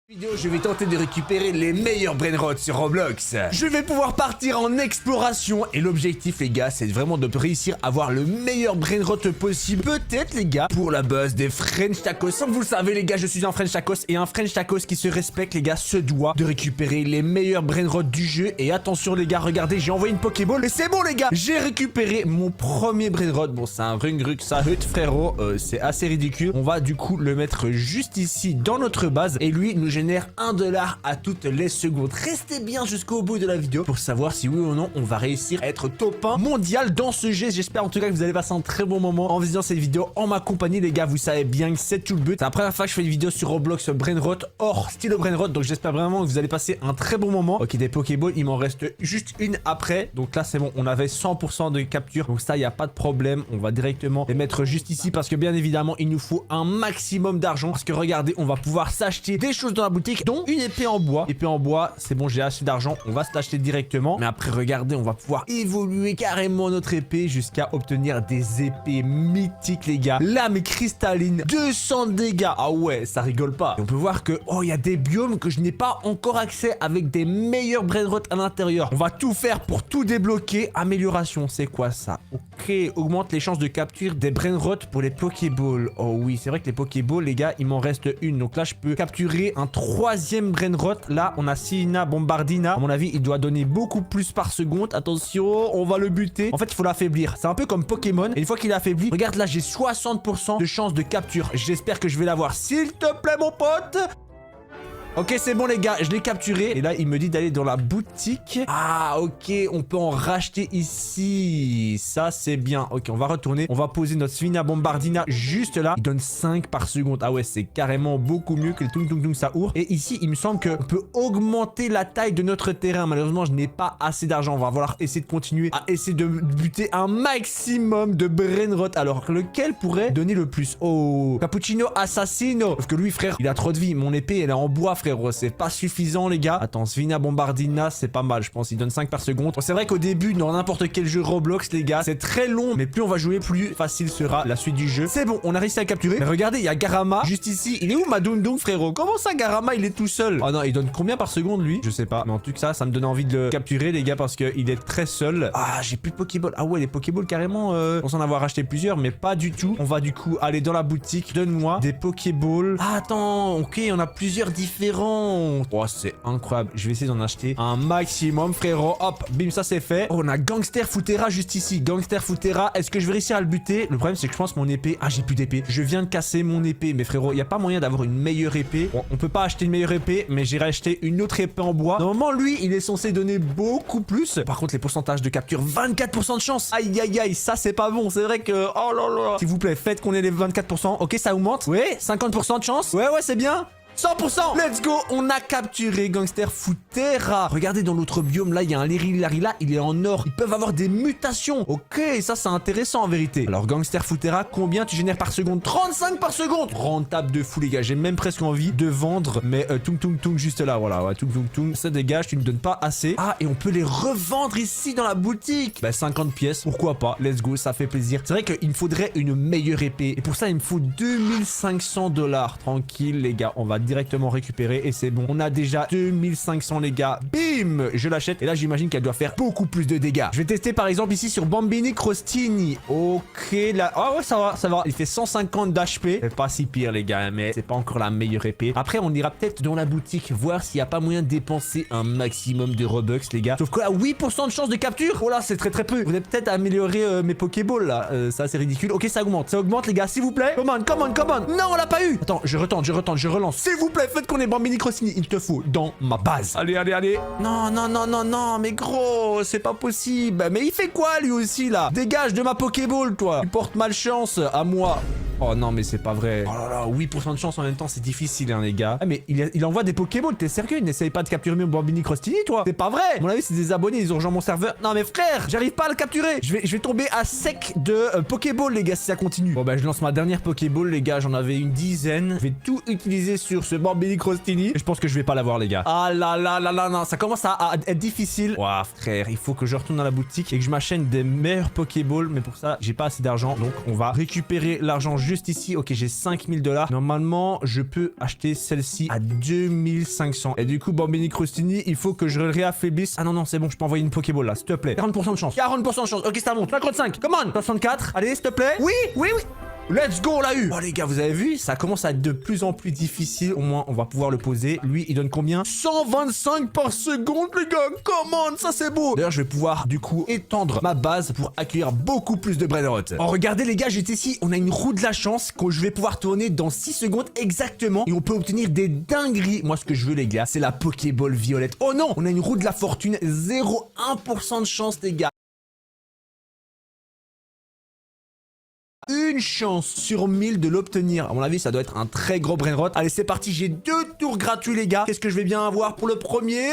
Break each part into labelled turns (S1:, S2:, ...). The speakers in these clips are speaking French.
S1: Vidéo, je vais tenter de récupérer les meilleurs brainrots sur Roblox. Je vais pouvoir partir en exploration et l'objectif les gars c'est vraiment de réussir à avoir le meilleur brainrot possible. Peut-être les gars pour la buzz des French Tacos. Comme vous le savez les gars, je suis un French Tacos et un French Tacos qui se respecte les gars se doit de récupérer les meilleurs brainrots du jeu. Et attention les gars, regardez, j'ai envoyé une Pokéball et c'est bon les gars, j'ai récupéré mon premier brainrot. Bon c'est un Rungruk Sahut frérot, c'est assez ridicule. On va du coup le mettre juste ici dans notre base et lui nous génère 1$ à toutes les secondes. Restez bien jusqu'au bout de la vidéo pour savoir si oui ou non on va réussir à être top 1 mondial dans ce jeu. J'espère en tout cas que vous allez passer un très bon moment en visionnant cette vidéo en ma compagnie les gars. Vous savez bien que c'est tout le but. C'est la première fois que je fais une vidéo sur Roblox brainrot hors stylo brainrot, donc j'espère vraiment que vous allez passer un très bon moment. Ok, des Pokéballs, il m'en reste juste une après, donc là c'est bon, on avait 100% de capture, donc ça il n'y a pas de problème. On va directement les mettre juste ici parce que bien évidemment il nous faut un maximum d'argent parce que regardez, on va pouvoir s'acheter des choses dans la boutique dont une épée en bois. Épée en bois, c'est bon, j'ai assez d'argent, on va se l'acheter directement. Mais après, regardez, on va pouvoir évoluer carrément notre épée jusqu'à obtenir des épées mythiques, les gars. Lame cristalline, 200 dégâts. Ah ouais, ça rigole pas. Et on peut voir que, oh, il y a des biomes que je n'ai pas encore accès avec des meilleurs brainrots à l'intérieur. On va tout faire pour tout débloquer. Amélioration, c'est quoi ça? Ok, augmente les chances de capture des brainrots pour les Pokéballs. Oh oui, c'est vrai que les Pokéballs, les gars, il m'en reste une. Donc là, je peux capturer un troisième brainrot. Là, on a Sina Bombardina. À mon avis, il doit donner beaucoup plus par seconde. Attention, on va le buter. En fait, il faut l'affaiblir. C'est un peu comme Pokémon. Et une fois qu'il est affaibli, regarde là, j'ai 60% de chance de capture. J'espère que je vais l'avoir. S'il te plaît, mon pote. Ok, c'est bon les gars, je l'ai capturé. Et là, il me dit d'aller dans la boutique. Ah, ok, on peut en racheter ici. Ça, c'est bien. Ok, on va retourner. On va poser notre Svina Bombardina juste là. Il donne 5 par seconde. Ah ouais, c'est carrément beaucoup mieux que le Tung Tung Tung Saour. Et ici, il me semble qu'on peut augmenter la taille de notre terrain. Malheureusement, je n'ai pas assez d'argent. On va falloir essayer de continuer à essayer de buter un maximum de brainrot. Alors, lequel pourrait donner le plus? Oh, Cappuccino Assassino. Parce que lui, frère, il a trop de vie. Mon épée, elle est en bois, frère. C'est pas suffisant les gars. Attends, Svina Bombardina c'est pas mal, je pense, il donne 5 par seconde. Bon, c'est vrai qu'au début dans n'importe quel jeu Roblox les gars c'est très long, mais plus on va jouer plus facile sera la suite du jeu. C'est bon, on a réussi à le capturer. Mais regardez, il y a Garama juste ici. Il est où ma Dundung frérot? Comment ça Garama il est tout seul? Oh non, il donne combien par seconde lui? Je sais pas, mais en tout cas ça me donne envie de le capturer les gars parce qu'il est très seul. Ah, j'ai plus de Pokéball. Ah ouais, les Pokéballs carrément on pense en avoir acheté plusieurs mais pas du tout. On va du coup aller dans la boutique. Donne-moi des Pokéballs. Ah attends, ok, on a plusieurs différents. Oh, c'est incroyable. Je vais essayer d'en acheter un maximum, frérot. Hop, bim, ça c'est fait. Oh, on a Gangster Futera juste ici. Gangster Futera, est-ce que je vais réussir à le buter? Le problème, c'est que je pense mon épée... Ah, j'ai plus d'épée. Je viens de casser mon épée. Mais frérot, il n'y a pas moyen d'avoir une meilleure épée. Bon, on peut pas acheter une meilleure épée, mais j'ai racheté une autre épée en bois. Normalement, lui, il est censé donner beaucoup plus. Par contre, les pourcentages de capture, 24% de chance. Aïe, aïe, aïe, ça, c'est pas bon. C'est vrai que... Oh là là. S'il vous plaît, faites qu'on ait les 24%. Ok, ça augmente. Ouais, 50% de chance. Ouais, c'est bien. 100%. Let's go. On a capturé Gangster Futera. Regardez dans l'autre biome là, il y a un Lirilarila, il est en or. Ils peuvent avoir des mutations. Ok, ça c'est intéressant en vérité. Alors Gangster Futera, combien tu génères par seconde? 35 par seconde. Rentable de fou les gars. J'ai même presque envie de vendre. Mais Tung Tung Tung juste là, voilà. Ouais, Tung Tung Tung, ça dégage, tu ne donnes pas assez. Ah, et on peut les revendre ici dans la boutique. Bah 50 pièces, pourquoi pas. Let's go, ça fait plaisir. C'est vrai qu'il me faudrait une meilleure épée. Et pour ça, il me faut 2500$. Tranquille les gars, on va directement récupérer et c'est bon. On a déjà 2500 les gars. Bim, je l'achète et là j'imagine qu'elle doit faire beaucoup plus de dégâts. Je vais tester par exemple ici sur Bambini Crostini. Ok là. Ah ouais, ça va. Il fait 150 d'HP. C'est pas si pire les gars, mais c'est pas encore la meilleure épée. Après on ira peut-être dans la boutique voir s'il n'y a pas moyen de dépenser un maximum de Robux les gars. Sauf que là 8% de chance de capture. Oh là c'est très peu. Vous allez peut-être améliorer mes Pokéballs là. Ça c'est ridicule. Ok, ça augmente les gars s'il vous plaît. Come on. Non, on l'a pas eu. Attends, je je relance. S'il vous plaît, faites qu'on ait Bambini Crostini. Il te faut dans ma base. Allez. Non, mais gros, c'est pas possible. Mais il fait quoi lui aussi là? Dégage de ma Pokéball, toi. Tu portes malchance à moi. Oh non, mais c'est pas vrai. Oh là là, 8% de chance en même temps, c'est difficile, hein, les gars. Ah, mais il envoie des Pokéballs, t'es sérieux? N'essaye pas de capturer mon Bambini Crostini, toi. C'est pas vrai. À mon avis, c'est des abonnés, ils ont rejoint mon serveur. Non, mais frère, j'arrive pas à le capturer. Je vais tomber à sec de Pokéball, les gars, si ça continue. Bon, bah, je lance ma dernière Pokéball, les gars. J'en avais une dizaine. Je vais tout utiliser sur ce Bambini Crostini. Et je pense que je vais pas l'avoir, les gars. Ah là, non, ça commence à être difficile. Ouah, frère, il faut que je retourne dans la boutique et que je m'achète des meilleurs Pokéballs. Mais pour ça, j'ai pas assez d'argent. Donc, on va récupérer l'argent juste ici. Ok, j'ai 5000 $. Normalement, je peux acheter celle-ci à 2500. Et du coup, Bambini Crostini, il faut que je le réaffaiblisse. Ah non, non, c'est bon, je peux envoyer une Pokéball là, s'il te plaît. 40% de chance. 40% de chance. Ok, ça monte. 55. Come on. 64. Allez, s'il te plaît. Oui, oui, oui. Let's go, on l'a eu. Oh les gars, vous avez vu, ça commence à être de plus en plus difficile. Au moins, on va pouvoir le poser. Lui, il donne combien? 125 par seconde, les gars. Comment? Ça, c'est beau. D'ailleurs, je vais pouvoir, du coup, étendre ma base pour accueillir beaucoup plus de Brainrot. Oh, regardez, les gars, j'étais ici. On a une roue de la chance que je vais pouvoir tourner dans 6 secondes exactement. Et on peut obtenir des dingueries. Moi, ce que je veux, les gars, c'est la Pokéball violette. Oh non, on a une roue de la fortune. 0,1% de chance, les gars. Une chance sur 1000 de l'obtenir. À mon avis, ça doit être un très gros Brainrot. Allez, c'est parti. J'ai 2 tours gratuits, les gars. Qu'est-ce que je vais bien avoir pour le premier?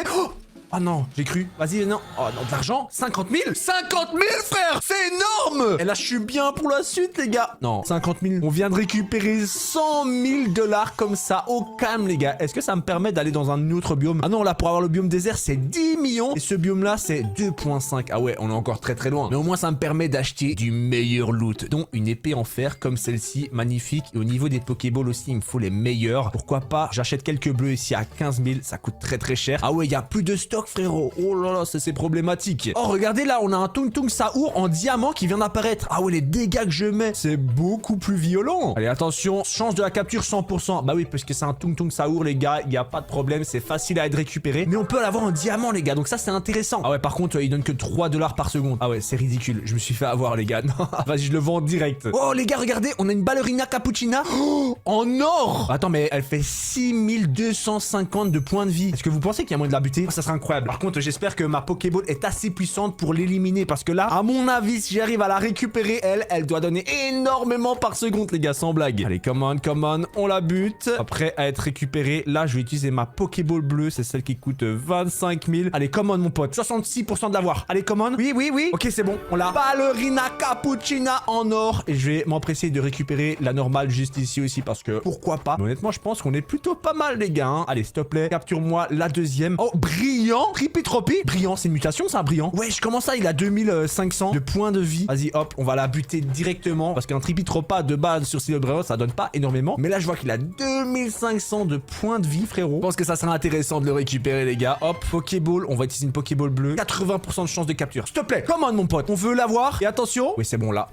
S1: Oh non, j'ai cru. Vas-y, non. Oh non, de l'argent? 50 000? 50 000, frère! C'est énorme! Et là, je suis bien pour la suite, les gars. Non, 50 000. On vient de récupérer 100 000 $ comme ça, au calme, les gars. Est-ce que ça me permet d'aller dans un autre biome? Ah non, là, pour avoir le biome désert, c'est 10 millions. Et ce biome-là, c'est 2,5. Ah ouais, on est encore très très loin. Mais au moins, ça me permet d'acheter du meilleur loot, dont une épée en fer comme celle-ci, magnifique. Et au niveau des Pokéballs aussi, il me faut les meilleurs. Pourquoi pas? J'achète quelques bleus ici à 15 000. Ça coûte très très cher. Ah ouais, il y a plus de stock, frérot. Oh là là, c'est problématique. Oh, regardez là, on a un Tung Tung Saour en diamant qui vient d'apparaître. Ah ouais, les dégâts que je mets, c'est beaucoup plus violent. Allez, attention, chance de la capture 100%. Bah oui, parce que c'est un Tung Tung Saour, les gars, il n'y a pas de problème, c'est facile à être récupéré. Mais on peut l'avoir en diamant, les gars, donc ça, c'est intéressant. Ah ouais, par contre, il donne que 3 $ par seconde. Ah ouais, c'est ridicule. Je me suis fait avoir, les gars. Vas-y, je le vends direct. Oh, les gars, regardez, on a une ballerina cappuccina en or. Attends, mais elle fait 6250 de points de vie. Est-ce que vous pensez qu'il y a moyen de la buter? Oh, ça serait incroyable. Par contre, j'espère que ma Pokéball est assez puissante pour l'éliminer. Parce que là, à mon avis, si j'arrive à la récupérer, elle doit donner énormément par seconde, les gars, sans blague. Allez, come on, on la bute. Après, à être récupérée, là, je vais utiliser ma Pokéball bleue. C'est celle qui coûte 25 000. Allez, come on, mon pote. 66% de l'avoir. Allez, come on. Oui, oui, oui. Ok, c'est bon. On l'a. Ballerina cappuccina en or. Et je vais m'empresser de récupérer la normale juste ici aussi. Parce que, pourquoi pas? Mais honnêtement, je pense qu'on est plutôt pas mal, les gars. Hein. Allez, s'il te plaît, capture-moi la deuxième. Oh, brillant. Tripitropie. Brillant, c'est une mutation, ça, brillant. Ouais, je commence ça, il a 2500 de points de vie. Vas-y, hop, on va la buter directement. Parce qu'un Tripitropa de base sur Silver, ça donne pas énormément. Mais là, je vois qu'il a 2500 de points de vie, frérot. Je pense que ça sera intéressant de le récupérer, les gars. Hop, Pokéball, on va utiliser une Pokéball bleue. 80% de chance de capture. S'il te plaît, come on, mon pote. On veut l'avoir. Et attention. Oui, c'est bon, là.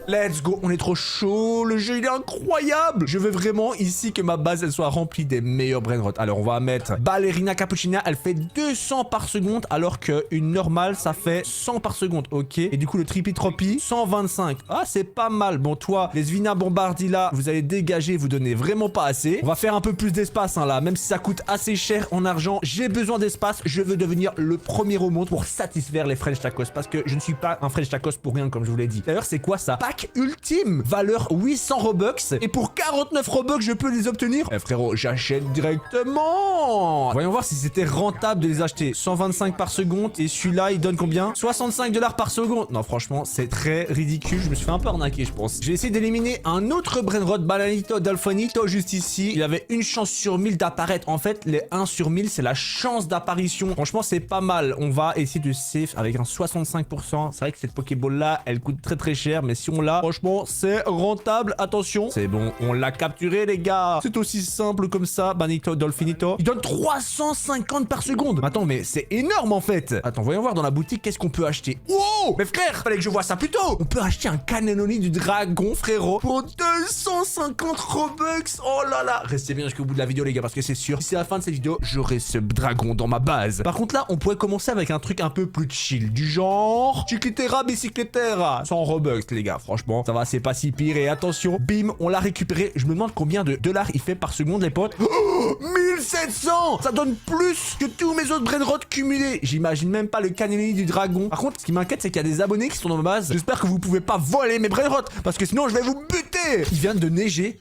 S1: Let's go, on est trop chaud, le jeu il est incroyable. Je veux vraiment ici que ma base elle soit remplie des meilleurs Brainrot. Alors on va mettre Ballerina Cappuccina, elle fait 200 par seconde alors qu'une normale ça fait 100 par seconde, ok. Et du coup le Tripitropie 125, ah c'est pas mal. Bon toi, les Svina Bombardilla, vous allez dégager, vous donnez vraiment pas assez. On va faire un peu plus d'espace hein, là, même si ça coûte assez cher en argent, j'ai besoin d'espace, je veux devenir le premier au monde pour satisfaire les French Tacos parce que je ne suis pas un French Tacos pour rien comme je vous l'ai dit. D'ailleurs c'est quoi ça? Pack ultime, valeur 800 Robux et pour 49 Robux je peux les obtenir. Eh frérot, j'achète directement. Voyons voir si c'était rentable de les acheter. 125 par seconde et celui-là il donne combien? 65 $ par seconde. Non franchement c'est très ridicule, je me suis fait un peu arnaquer je pense. Je vais essayer d'éliminer un autre Brainrot, Bananito Dolfonito juste ici. Il avait une chance sur 1000 d'apparaître. En fait les 1 sur 1000 c'est la chance d'apparition. Franchement c'est pas mal. On va essayer de safe avec un 65%. C'est vrai que cette Pokéball là elle coûte très très cher mais si on l'a franchement, c'est rentable. Attention. C'est bon, on l'a capturé, les gars. C'est aussi simple comme ça. Banito Dolfinito. Il donne 350 par seconde. Attends, mais c'est énorme, en fait. Attends, voyons voir dans la boutique, qu'est-ce qu'on peut acheter. Wow! Mais frère, fallait que je vois ça plus tôt. On peut acheter un Cannelloni du dragon, frérot, pour 250 Robux. Oh là là. Restez bien jusqu'au bout de la vidéo, les gars, parce que c'est sûr, si c'est la fin de cette vidéo, j'aurai ce dragon dans ma base. Par contre, là, on pourrait commencer avec un truc un peu plus chill. Du genre... Chiquitera, bicycletera. 100 Robux, les gars, franchement. Ça va, c'est pas si pire. Et attention, bim, on l'a récupéré. Je me demande combien de dollars il fait par seconde, les potes. Oh, 1700. Ça donne plus que tous mes autres Brainrot cumulés. J'imagine même pas le Cannellini du dragon. Par contre, ce qui m'inquiète, c'est qu'il y a des abonnés qui sont dans ma base. J'espère que vous pouvez pas voler mes Brainrot, parce que sinon, je vais vous buter. Il vient de neiger.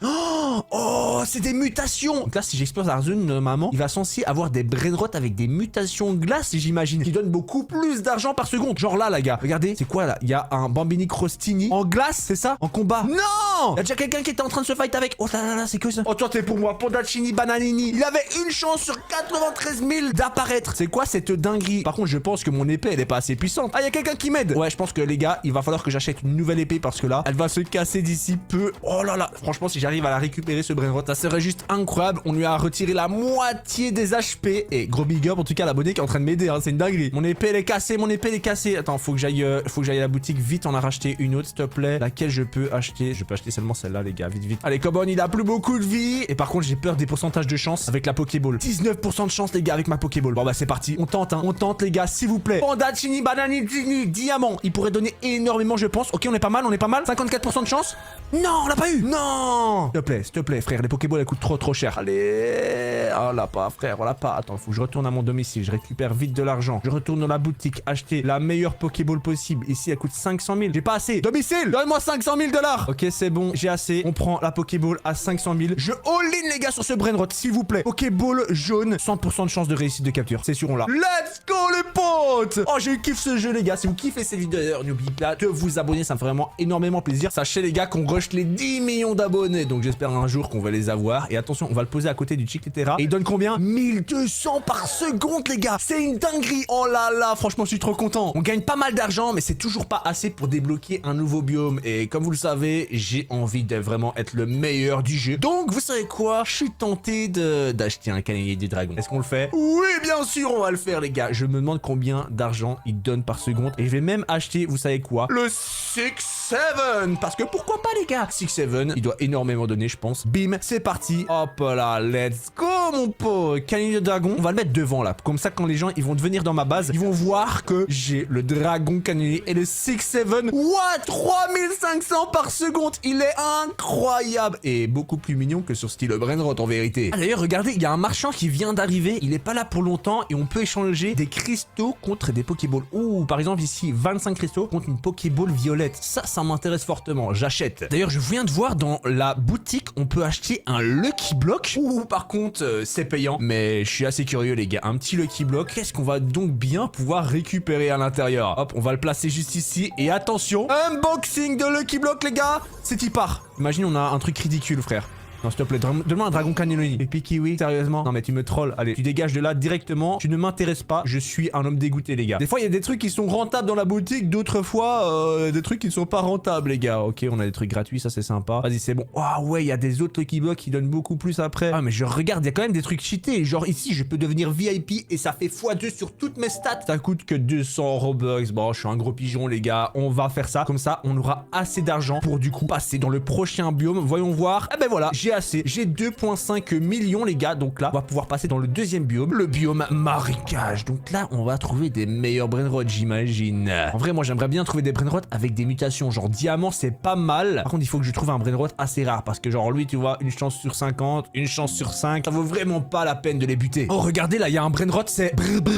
S1: Oh, c'est des mutations. Donc là, si j'explose la zone, normalement, il va censé avoir des Brainrot avec des mutations glace, j'imagine, qui donnent beaucoup plus d'argent par seconde. Genre là, les gars, regardez, c'est quoi là? Il y a un Bambini Crostini en glace. glace, c'est ça? En combat? Non! Y'a déjà quelqu'un qui était en train de se fight avec. Oh là là, c'est que ça. Oh, toi, t'es pour moi. Pondacini Bananini. Il avait une chance sur 93 000 d'apparaître. C'est quoi cette dinguerie? Par contre, je pense que mon épée, elle est pas assez puissante. Ah, y'a quelqu'un qui m'aide. Ouais, je pense que les gars, il va falloir que j'achète une nouvelle épée parce que là, elle va se casser d'ici peu. Oh là là. Franchement, si j'arrive à la récupérer, ce Brainrot, ça serait juste incroyable. On lui a retiré la moitié des HP. Et gros big up, en tout cas, l'abonné qui est en train de m'aider. Hein, c'est une dinguerie. Mon épée, elle est cassée. Mon épée, elle est cassée. Attends, faut que j'aille à la boutique. Vite, on a racheté une autre, s'il te plaît. Laquelle je peux acheter? Je peux acheter seulement celle-là, les gars. Vite, vite. Allez, Cobon, il a plus beaucoup de vie. Et par contre, j'ai peur des pourcentages de chance avec la Pokéball. 19% de chance, les gars, avec ma Pokéball. Bon, bah, c'est parti. On tente, hein. On tente, les gars, s'il vous plaît. Pondacini Bananini Diamant. Il pourrait donner énormément, je pense. Ok, on est pas mal, 54% de chance. Non, on l'a pas eu. Non. S'il te plaît, frère. Les Pokéballs, elles coûtent trop cher. Allez. Oh, on l'a pas, frère. On l'a pas. Attends, faut que je retourne à mon domicile. Je récupère vite de l'argent. Je retourne dans la boutique, acheter la meilleure Pokéball possible. Ici, elle coûte 500 000. J'ai pas assez. Domicile, donne-moi 500 000 $. Ok, c'est bon. J'ai assez. On prend la Pokéball à 500 000. Je all-in, les gars, sur ce Brainrot, s'il vous plaît. Pokéball jaune, 100% de chance de réussite de capture. C'est sûr, on l'a. Let's go, les potes. Oh, je kiffe ce jeu, les gars. Si vous kiffez cette vidéo, d'ailleurs, n'oubliez pas de vous abonner. Ça me fait vraiment énormément plaisir. Sachez, les gars, qu'on rush les 10 millions d'abonnés. Donc, j'espère un jour qu'on va les avoir. Et attention, on va le poser à côté du Chiquitera. Et il donne combien? 1200 par seconde, les gars. C'est une dinguerie. Oh là là, franchement, je suis trop content. On gagne pas mal d'argent, mais c'est toujours pas assez pour débloquer un nouveau biome. Et comme vous le savez, j'ai envie de vraiment être le meilleur du jeu. Donc, vous savez quoi? Je suis tenté d'acheter un cavalier des dragons. Est-ce qu'on le fait? Oui, bien sûr, on va le faire, les gars. Je me demande combien d'argent il donne par seconde. Et je vais même acheter, vous savez quoi? Le 6-7. Parce que pourquoi pas, les gars? 6-7, il doit énormément donner, je pense. Bim, c'est parti. Hop là, let's go, mon pauvre. Cavalier de dragon, on va le mettre devant, là. Comme ça, quand les gens, ils vont venir dans ma base, ils vont voir que j'ai le dragon cannelier et le 6-7. What? 3500 par seconde. Il est incroyable. Et beaucoup plus mignon que sur style Brainrot, en vérité. Ah, d'ailleurs, regardez, il y a un marchand qui vient d'arriver. Il est pas là pour longtemps et on peut échanger des cristaux contre des Pokéballs. Ouh, par exemple, ici, 25 cristaux contre une Pokéball violette. Ça m'intéresse fortement. J'achète. D'ailleurs, je viens de voir dans la boutique, on peut acheter un Lucky Block. Ouh, par contre, c'est payant. Mais je suis assez curieux, les gars. Un petit Lucky Block. Qu'est-ce qu'on va donc bien pouvoir récupérer à l'intérieur? Hop, on va le placer juste ici. Et attention, unboxing de Lucky Block, les gars. C'est y part. Imagine, on a un truc ridicule, frère. Non, s'il te plaît, donne-moi un dragon canneloni. Et puis kiwi, sérieusement? Non, mais tu me trolls. Allez, tu dégages de là directement. Tu ne m'intéresses pas. Je suis un homme dégoûté, les gars. Des fois, il y a des trucs qui sont rentables dans la boutique. D'autres fois, des trucs qui ne sont pas rentables, les gars. Ok, on a des trucs gratuits, ça c'est sympa. Vas-y, c'est bon. Ah ouais, il y a des autres Lucky Blocks qui donnent beaucoup plus après. Ah, mais je regarde, il y a quand même des trucs cheatés. Genre ici, je peux devenir VIP et ça fait x2 sur toutes mes stats. Ça coûte que 200 Robux. Bon, je suis un gros pigeon, les gars. On va faire ça. Comme ça, on aura assez d'argent pour du coup passer dans le prochain biome. Voyons voir. Eh ben voilà, j'ai assez. J'ai 2,5 millions, les gars. Donc là, on va pouvoir passer dans le deuxième biome, le biome marécage. Donc là, on va trouver des meilleurs Brainrot, j'imagine. En vrai, moi, j'aimerais bien trouver des Brainrot avec des mutations. Genre diamant, c'est pas mal. Par contre, il faut que je trouve un Brainrot assez rare. Parce que genre lui, tu vois, une chance sur 50, une chance sur 5. Ça vaut vraiment pas la peine de les buter. Oh, regardez, là, il y a un Brainrot, c'est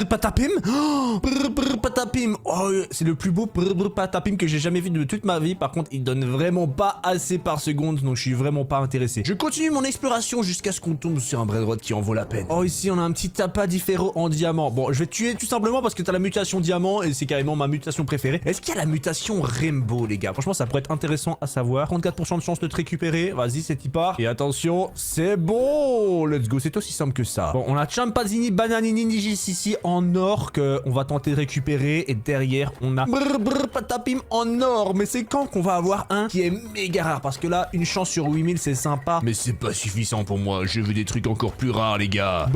S1: Patapim. Oh, Patapim. Oh, c'est le plus beau Patapim que j'ai jamais vu de toute ma vie. Par contre, il donne vraiment pas assez par seconde. Donc, je suis vraiment pas intéressé. Je continue mon exploration jusqu'à ce qu'on tombe sur un Brainrot qui en vaut la peine. Oh, ici, on a un petit Tapa Différo en diamant. Bon, je vais te tuer tout simplement parce que t'as la mutation diamant et c'est carrément ma mutation préférée. Est-ce qu'il y a la mutation Rainbow, les gars? Franchement, ça pourrait être intéressant à savoir. 34% de chance de te récupérer. Vas-y, c'est y part. Et attention, c'est bon. Let's go. C'est aussi simple que ça. Bon, on a Champazini Bananini Nigis ici en or que on va tenter de récupérer. Et derrière, on a Patapim en or. Mais c'est quand qu'on va avoir un qui est méga rare? Parce que là, une chance sur 8000, c'est sympa. Mais c'est pas suffisant pour moi. Je veux des trucs encore plus rares, les gars.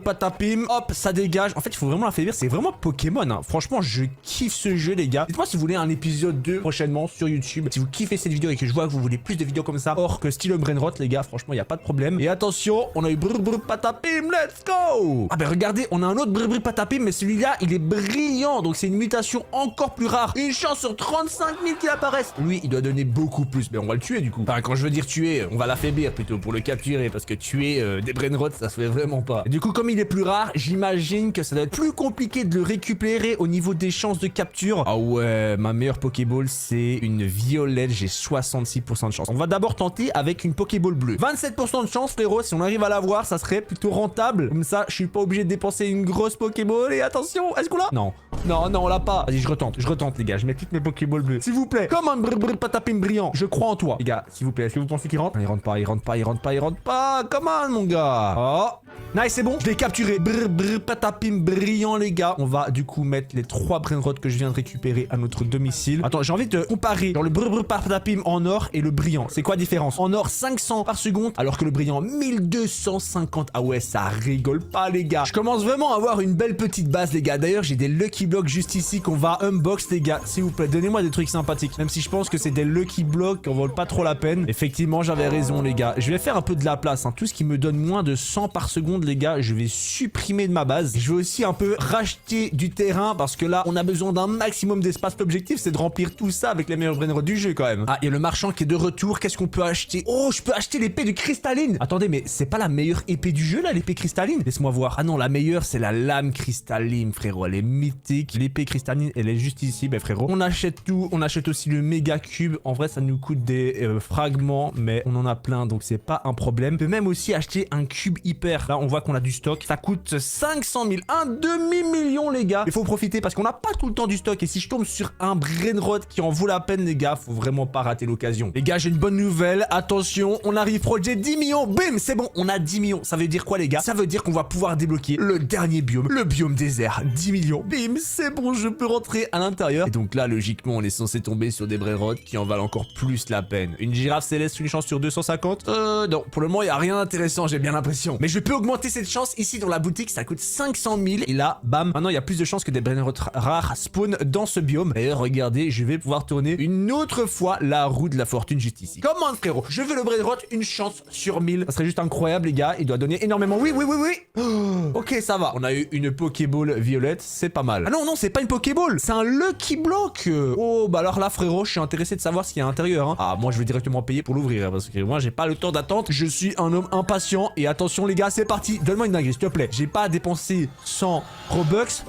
S1: Patapim. Hop, ça dégage. En fait, il faut vraiment l'affaiblir. C'est vraiment Pokémon, hein. Franchement, je kiffe ce jeu, les gars. Dites-moi si vous voulez un épisode 2 prochainement sur YouTube. Si vous kiffez cette vidéo et que je vois que vous voulez plus de vidéos comme ça, or que style Brainrot, les gars, franchement, il n'y a pas de problème. Et attention, on a eu Patapim. Let's go. Ah ben regardez, on a un autre Patapim, mais celui-là, il est brillant. Donc c'est une mutation encore plus rare. Une chance sur 35 000 qu'il apparaisse. Lui, il doit donner beaucoup plus. Mais on va le tuer, du coup. Enfin, quand je veux dire tuer, on va l'affaiblir plutôt pour le capturer. Parce que tuer des Brainrot, ça se fait vraiment pas. Et du coup, comme il est plus rare, j'imagine que ça doit être plus compliqué de le récupérer au niveau des chances de capture. Ah ouais, ma meilleure Pokéball, c'est une violette. J'ai 66% de chance. On va d'abord tenter avec une Pokéball bleue. 27% de chance, frérot. Si on arrive à l'avoir, ça serait plutôt rentable. Comme ça, je suis pas obligé de dépenser une grosse Pokéball. Et attention, est-ce qu'on l'a? Non. Non, non, on l'a pas. Vas-y, je retente, les gars. Je mets toutes mes Pokéballs bleues. S'il vous plaît. Come on, brr, brr, patapim brillant. Je crois en toi. Les gars, s'il vous plaît, est-ce que vous pensez qu'il rentre? Il rentre pas, il rentre pas, il rentre pas, il rentre pas. Come on, mon gars. Oh. Nice, c'est bon. Je l'ai capturé. Brr, brr, patapim brillant, les gars. On va du coup mettre les 3 brainrots que je viens de récupérer à notre domicile. Attends, j'ai envie de comparer genre le brr, brr, patapim en or et le brillant. C'est quoi la différence? En or, 500 par seconde, alors que le brillant, 1250. Ah ouais, ça rigole pas, les gars. Je commence vraiment à avoir une belle petite base, les gars. D'ailleurs, j'ai des Lucky Blocks juste ici qu'on va unbox, les gars. S'il vous plaît, donnez-moi des trucs sympathiques. Même si je pense que c'est des Lucky Blocks qui en valent pas trop la peine. Effectivement, j'avais raison, les gars. Je vais faire un peu de la place, hein. Tout ce qui me donne moins de 100 par seconde, les gars, je vais supprimer de ma base. Je vais aussi un peu racheter du terrain parce que là, on a besoin d'un maximum d'espace. L'objectif, c'est de remplir tout ça avec les meilleurs brainrots du jeu, quand même. Ah, il y a le marchand qui est de retour. Qu'est-ce qu'on peut acheter? Oh, je peux acheter l'épée de cristalline. Attendez, mais c'est pas la meilleure épée du jeu, là, l'épée cristalline? Laisse-moi voir. Ah non, la meilleure, c'est la lame cristalline, frérot. Elle est mythique. L'épée cristalline, elle est juste ici, ben frérot. On achète tout. On achète aussi le méga cube. En vrai, ça nous coûte des fragments, mais on en a plein, donc c'est pas un problème. On peut même aussi acheter un cube hyper. Là, on voit qu'on a du stock. Ça coûte 500 000, un demi-million, les gars. Il faut profiter parce qu'on n'a pas tout le temps du stock. Et si je tombe sur un brainrot qui en vaut la peine, les gars, faut vraiment pas rater l'occasion. Les gars, j'ai une bonne nouvelle. Attention, on arrive projet 10 millions. Bim, c'est bon, on a 10 millions. Ça veut dire quoi, les gars? Ça veut dire qu'on va pouvoir débloquer le dernier biome, le biome désert. 10 millions. Bim, c'est bon, je peux rentrer à l'intérieur. Et donc là, logiquement, on est censé tomber sur des brainrots qui en valent encore plus la peine. Une girafe céleste, une chance sur 250? Non, pour le moment, il n'y a rien d'intéressant, j'ai bien l'impression. Mais je peux augmenter cette chance ici dans la boutique, ça coûte 500 000. Et là, bam, maintenant, il y a plus de chances que des brainrots rares spawn dans ce biome. D'ailleurs, regardez, je vais pouvoir tourner une autre fois la roue de la fortune juste ici. Comment, frérot? Je veux le brainrot, une chance sur 1000. Ça serait juste incroyable, les gars. Il doit donner énormément. Oui, oui, oui, oui. Oh, ok, ça va. On a eu une Pokéball violette, c'est pas mal. Ah non, non, c'est pas une Pokéball, c'est un Lucky Block. Oh, bah alors là, frérot, je suis intéressé de savoir ce qu'il y a à l'intérieur, hein. Ah, moi, je vais directement payer pour l'ouvrir, hein, parce que moi, j'ai pas le temps d'attendre. Je suis un homme impatient. Et attention, les gars, c'est parti. Donne-moi une dinguerie, s'il te plaît. J'ai pas dépensé 100 Robux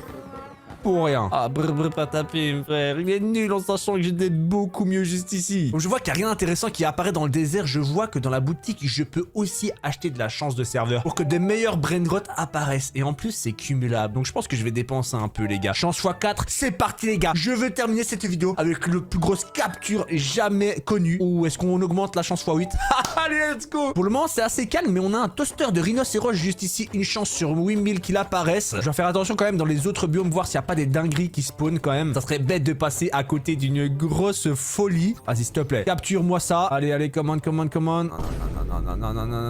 S1: pour rien. Ah, brr brr patapim, frère. Il est nul en sachant que j'étais beaucoup mieux juste ici. Donc je vois qu'il n'y a rien d'intéressant qui apparaît dans le désert. Je vois que dans la boutique, je peux aussi acheter de la chance de serveur pour que des meilleurs brainrots apparaissent. Et en plus, c'est cumulable. Donc je pense que je vais dépenser un peu, les gars. Chance x4. C'est parti, les gars. Je veux terminer cette vidéo avec le plus grosse capture jamais connue. Ou est-ce qu'on augmente la chance x8? Allez, let's go. Pour le moment, c'est assez calme, mais on a un toaster de rhinocéros juste ici. Une chance sur 8000 qu'il apparaisse. Je vais faire attention quand même dans les autres biomes, voir s'il n'y a pas des dingueries qui spawnent quand même. Ça serait bête de passer à côté d'une grosse folie. Vas-y, s'il te plaît, capture-moi ça. Allez, allez, commande.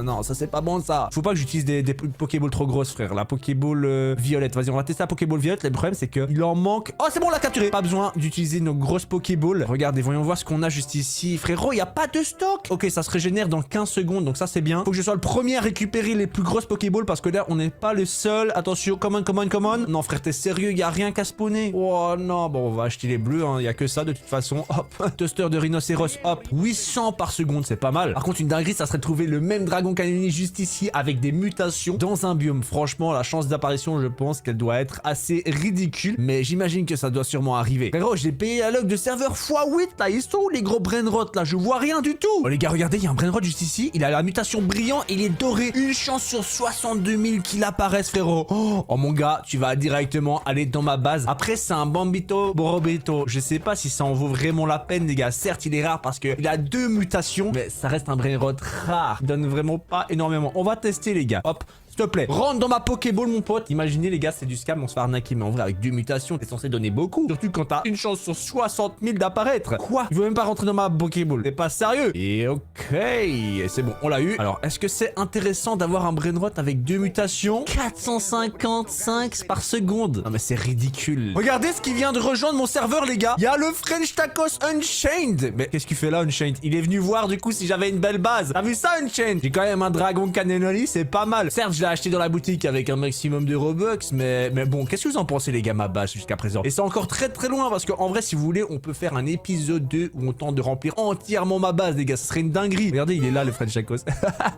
S1: Non, ça c'est pas bon, ça. Faut pas que j'utilise des Pokéballs trop grosses, frère. La Pokéball violette. Vas-y, on va tester la Pokéball violette. Le problème, c'est qu'il en manque. Oh, c'est bon, on l'a capturé. Pas besoin d'utiliser nos grosses Pokéballs. Regardez, voyons voir ce qu'on a juste ici. Frérot, il n'y a pas de stock. Ok, ça se régénère dans 15 secondes, donc ça c'est bien. Faut que je sois le premier à récupérer les plus grosses Pokéballs parce que là, on n'est pas le seul. Attention, commande. Non, frère, t'es sérieux? Il y a rien qu'à spawner. Oh non, bon, on va acheter les bleus, hein. Il y a que ça de toute façon. Hop, toaster de rhinocéros, hop, 800 par seconde, c'est pas mal. Par contre, une dinguerie, ça serait de trouver le même dragon canonnier juste ici avec des mutations dans un biome. Franchement, la chance d'apparition, je pense qu'elle doit être assez ridicule, mais j'imagine que ça doit sûrement arriver. Frérot, j'ai payé la log de serveur x8 là. Ils sont où les gros brainrots là? Je vois rien du tout. Oh les gars, regardez, il y a un brainrot juste ici. Il a la mutation brillant, il est doré. Une chance sur 62 000 qu'il apparaisse, frérot. Oh mon gars, tu vas directement aller dans ma base. Après, c'est un Bambito Borobito. Je sais pas si ça en vaut vraiment la peine, les gars. Certes, il est rare parce qu'il a 2 mutations, mais ça reste un brainrot rare. Il donne vraiment pas énormément. On va tester, les gars. Hop. S'il te plaît, rentre dans ma Pokéball, mon pote. Imaginez, les gars, c'est du scam, on se fait arnaquer. Mais en vrai, avec 2 mutations, t'es censé donner beaucoup. Surtout quand t'as une chance sur 60 000 d'apparaître. Quoi? Il veut même pas rentrer dans ma Pokéball. C'est pas sérieux. Et ok, c'est bon, on l'a eu. Alors, est-ce que c'est intéressant d'avoir un brainrot avec 2 mutations? 455 par seconde. Non, mais c'est ridicule. Regardez ce qui vient de rejoindre mon serveur, les gars. Il y a le French Tacos Unchained. Mais qu'est-ce qu'il fait là, Unchained? Il est venu voir, du coup, si j'avais une belle base. T'as vu ça, Unchained? J'ai quand même un dragon cannonnier, c'est pas mal. Certes, je l'ai acheté dans la boutique avec un maximum de Robux, mais bon, qu'est-ce que vous en pensez, les gars, ma base jusqu'à présent? Et c'est encore très loin parce qu'en vrai, si vous voulez, on peut faire un épisode 2 où on tente de remplir entièrement ma base, les gars. Ce serait une dinguerie. Regardez, il est là, le French Tacos.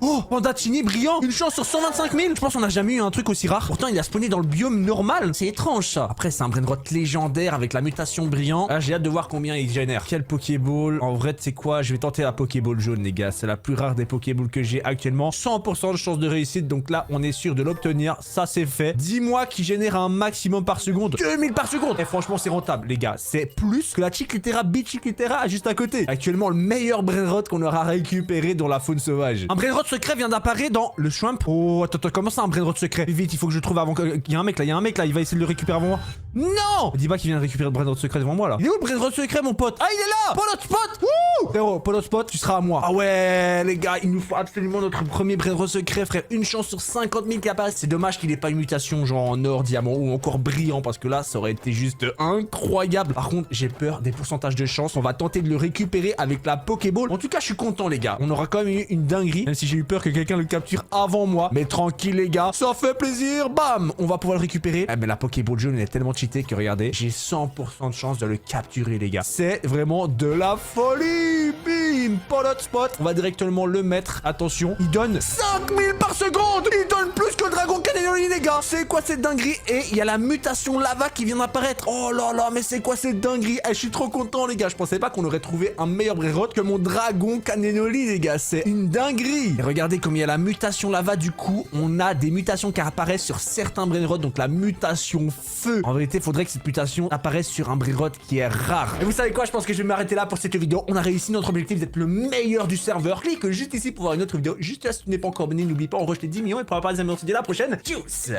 S1: Oh, Pandachini brillant. Une chance sur 125 000. Je pense qu'on n'a jamais eu un truc aussi rare. Pourtant, il a spawné dans le biome normal. C'est étrange, ça. Après, c'est un brainrot légendaire avec la mutation brillant. Là, j'ai hâte de voir combien il génère. Quelle Pokéball? En vrai, tu sais quoi? Je vais tenter la Pokéball jaune, les gars. C'est la plus rare des Pokéballs que j'ai actuellement. 100% de chance de réussite. Donc là, on on est sûr de l'obtenir. Ça, c'est fait. Dis-moi qu'il génère un maximum par seconde. 2000 par seconde. Et franchement, c'est rentable, les gars. C'est plus que la Chiclitera Bichiclitera juste à côté. Actuellement, le meilleur brainrot qu'on aura récupéré dans la faune sauvage. Un brainrot secret vient d'apparaître dans le swamp. Oh, attends, comment ça, un brainrot secret? Vite, il faut que je trouve avant que... Il y a un mec là, il va essayer de le récupérer avant moi. Non! Dis pas qu'il vient de récupérer le brainrot secret devant moi là. Il est où le brainrot secret, mon pote? Ah, il est là! Polo spot! Wouh! Frérot, Polo spot, tu seras à moi. Ah ouais, les gars, il nous faut absolument notre premier brainrot secret, frère. Une chance sur 50 000 qui apparaît. C'est dommage qu'il ait pas une mutation genre en or, diamant ou encore brillant parce que là, ça aurait été juste incroyable. Par contre, j'ai peur des pourcentages de chance. On va tenter de le récupérer avec la Pokéball. En tout cas, je suis content, les gars. On aura quand même eu une dinguerie, même si j'ai eu peur que quelqu'un le capture avant moi. Mais tranquille, les gars, ça fait plaisir. Bam, on va pouvoir le récupérer. Eh, mais la Pokéball jaune, elle est tellement cheatée que regardez, j'ai 100% de chance de le capturer, les gars. C'est vraiment de la folie. Bim, Polot spot. On va directement le mettre. Attention, il donne 5000 par seconde. Il donne plus que le dragon Cannelloni, les gars. C'est quoi cette dinguerie? Et il y a la mutation lava qui vient d'apparaître. Oh là là, mais c'est quoi cette dinguerie? Je suis trop content, les gars. Je pensais pas qu'on aurait trouvé un meilleur brainrot que mon dragon Cannelloni, les gars. C'est une dinguerie. Et regardez comme il y a la mutation lava. Du coup, on a des mutations qui apparaissent sur certains brainrots. Donc la mutation feu. En vérité, il faudrait que cette mutation apparaisse sur un brainrot qui est rare. Et vous savez quoi? Je pense que je vais m'arrêter là pour cette vidéo. On a réussi notre objectif d'être le meilleur du serveur. Clique juste ici pour voir une autre vidéo. Juste là si tu n'es pas encore abonné, n'oublie pas, on rush les 10 millions et pour pas les amis, on se dit à la prochaine. Tchuss!